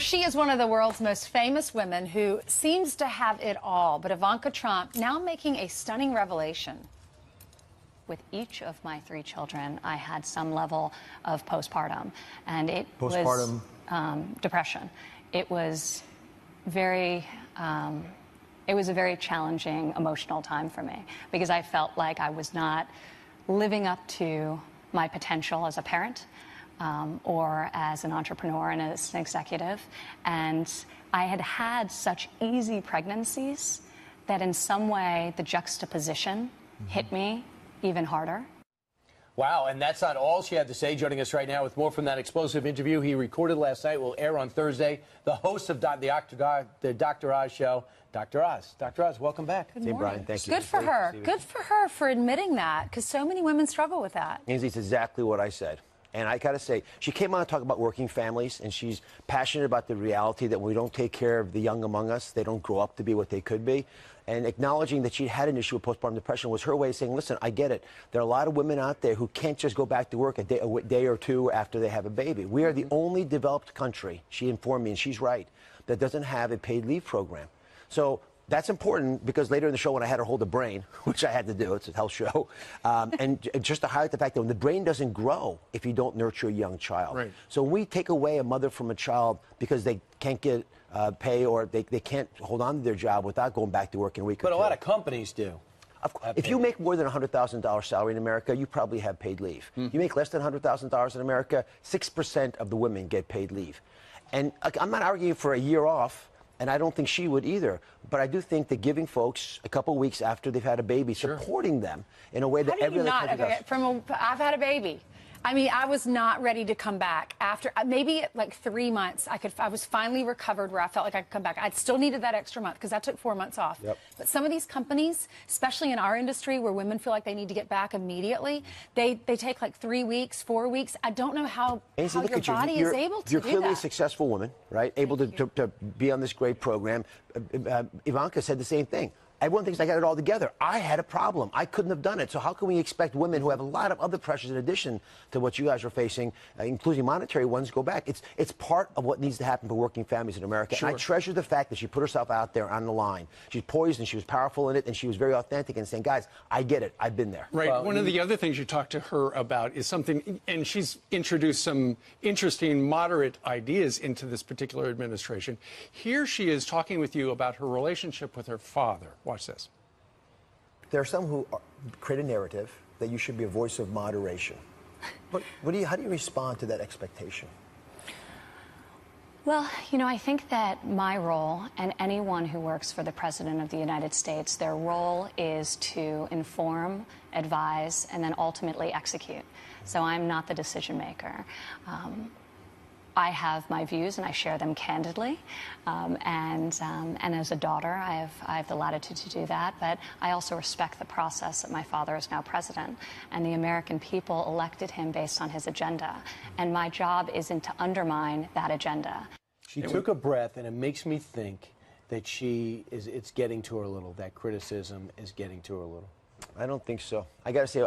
she is one of the world's most famous women who seems to have it all. But Ivanka Trump now making a stunning revelation. With each of my 3 children, I had some level of postpartum, and it was depression. It was very, it was a very challenging emotional time for me because I felt like I was not living up to my potential as a parent or as an entrepreneur and as an executive. And I had had such easy pregnancies that in some way the juxtaposition hit me even harder. Wow, and that's not all she had to say. Joining us right now with more from that explosive interview he recorded last night will air on Thursday. The host of the Dr. Oz show, Dr. Oz. Dr. Oz, welcome back. Good morning. Brian, thank you. Good for her. Good for her for admitting that, because so many women struggle with that. Ainsley, it's exactly what I said. And I got to say, she came on to talk about working families, and she's passionate about the reality that when we don't take care of the young among us, they don't grow up to be what they could be. And acknowledging that she had an issue with postpartum depression was her way of saying, listen, I get it. There are a lot of women out there who can't just go back to work a day or two after they have a baby. We are the only developed country, she informed me, and she's right, that doesn't have a paid leave program. So that's important because later in the show when I had her hold the brain, which I had to do, it's a health show, and just to highlight the fact that when the brain doesn't grow if you don't nurture a young child. Right. So when we take away a mother from a child because they can't get pay or they can't hold on to their job without going back to work in a week or two. But a lot of companies do. If you make more than $100,000 salary in America, you probably have paid leave. You make less than $100,000 in America, 6% of the women get paid leave. And I'm not arguing for a year off, and I don't think she would either. But I do think that giving folks a couple weeks after they've had a baby, supporting them in a way that every other country does. I've had a baby. I mean, I was not ready to come back. After maybe like 3 months, I was finally recovered where I felt like I could come back. I still needed that extra month because I took 4 months off. Yep. But some of these companies, especially in our industry where women feel like they need to get back immediately, they take like 3 weeks, 4 weeks. I don't know how your body is able to do that. You're clearly a successful woman, right? Able to be on this great program. Ivanka said the same thing. Everyone thinks I got it all together. I had a problem. I couldn't have done it. So how can we expect women who have a lot of other pressures in addition to what you guys are facing, including monetary ones, go back? It's part of what needs to happen for working families in America. Sure. And I treasure the fact that she put herself out there on the line. She's poised and she was powerful in it, and she was very authentic in saying, guys, I get it. I've been there. Right. Well, one of the other things you talked to her about is something, and she's introduced some interesting moderate ideas into this particular administration. Here she is talking with you about her relationship with her father. Watch this. There are some who create a narrative that you should be a voice of moderation. But how do you respond to that expectation? Well, you know, I think that my role, and anyone who works for the President of the United States, their role is to inform, advise, and then ultimately execute. So I'm not the decision maker. I have my views and I share them candidly, and as a daughter I have the latitude to do that, but I also respect the process that my father is now president, and the American people elected him based on his agenda, and my job isn't to undermine that agenda. She took a breath, and it makes me think that it's getting to her a little, that criticism is getting to her a little. I don't think so. I got to say,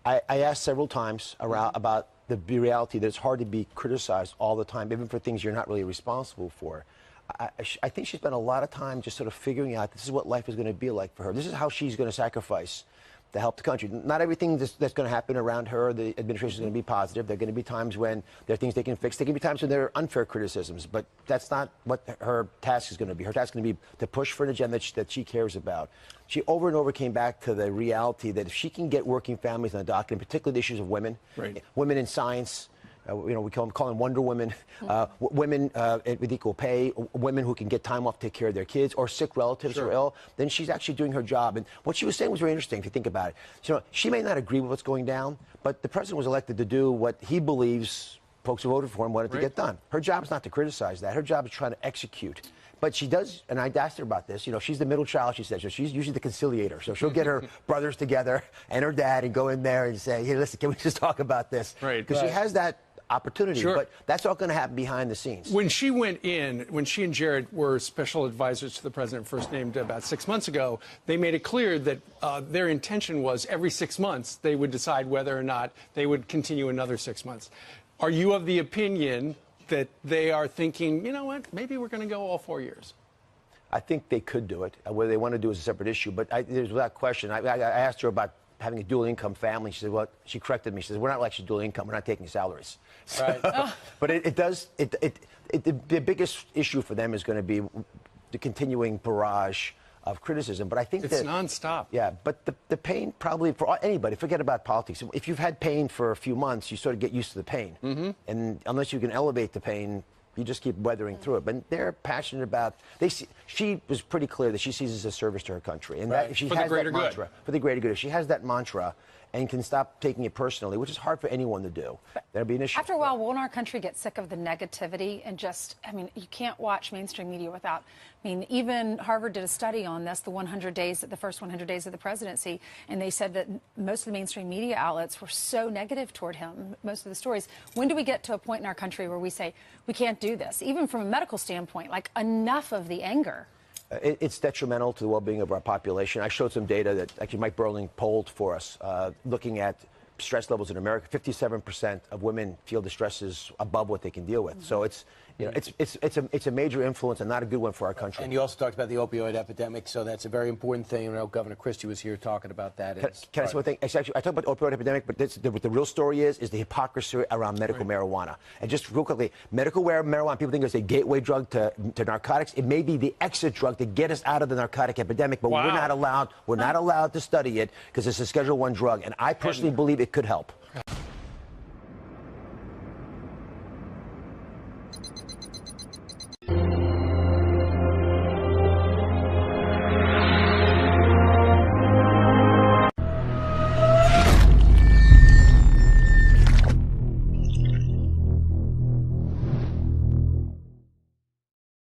I asked several times about the reality that it's hard to be criticized all the time, even for things you're not really responsible for. I think she spent a lot of time just sort of figuring out this is what life is going to be like for her. This is how she's going to sacrifice to help the country. Not everything that's going to happen around her, the administration is going to be positive. There are going to be times when there are things they can fix. There can be times when there are unfair criticisms, but that's not what her task is going to be. Her task is going to be to push for an agenda that she cares about. She over and over came back to the reality that if she can get working families on the docket, and particularly the issues of women, women in science, you know, we call them Wonder Women, women with equal pay, women who can get time off to take care of their kids, or sick relatives who are ill, then she's actually doing her job. And what she was saying was very interesting if you think about it. You know, she may not agree with what's going down, but the president was elected to do what he believes folks who voted for him wanted to get done. Her job is not to criticize that. Her job is trying to execute. But she does, and I asked her about this, you know, she's the middle child, she says, so she's usually the conciliator. So she'll get her brothers together and her dad and go in there and say, hey, listen, can we just talk about this? Because she has that opportunity, but that's all going to happen behind the scenes. When she went in, when she and Jared were special advisors to the president, first named about 6 months ago, they made it clear that their intention was every 6 months they would decide whether or not they would continue another 6 months. Are you of the opinion that they are thinking, you know what, maybe we're going to go all 4 years? I think they could do it. Whether they want to do it is a separate issue. But there's without question. I asked her about having a dual income family. She said, well, she corrected me. She said, we're not actually dual income. We're not taking salaries. Right. But the biggest issue for them is going to be the continuing barrage of criticism. But I think it's nonstop. Yeah, but the pain probably for anybody, forget about politics. If you've had pain for a few months, you sort of get used to the pain. And unless you can elevate the pain, you just keep weathering through it. But they're passionate about. She was pretty clear that she sees it as a service to her country, and that if she has that mantra for the greater good, if she has that mantra and can stop taking it personally, which is hard for anyone to do, that'll be an issue. After a while, won't our country get sick of the negativity and just, I mean, you can't watch mainstream media without, I mean, even Harvard did a study on this, the first 100 days of the presidency, and they said that most of the mainstream media outlets were so negative toward him, most of the stories. When do we get to a point in our country where we say, we can't do this, even from a medical standpoint, like enough of the anger? It's detrimental to the well-being of our population. I showed some data that actually Mike Burling polled for us, looking at stress levels in America. 57% of women feel the stress is above what they can deal with. So it's a major influence and not a good one for our country. And you also talked about the opioid epidemic, so that's a very important thing. I know Governor Christie was here talking about that. Can I say one thing? Actually, I talk about the opioid epidemic, but what the real story is the hypocrisy around medical marijuana. And just real quickly, medical marijuana, people think it's a gateway drug to narcotics. It may be the exit drug to get us out of the narcotic epidemic, but we're not allowed to study it because it's a Schedule I drug, and I personally believe it could help.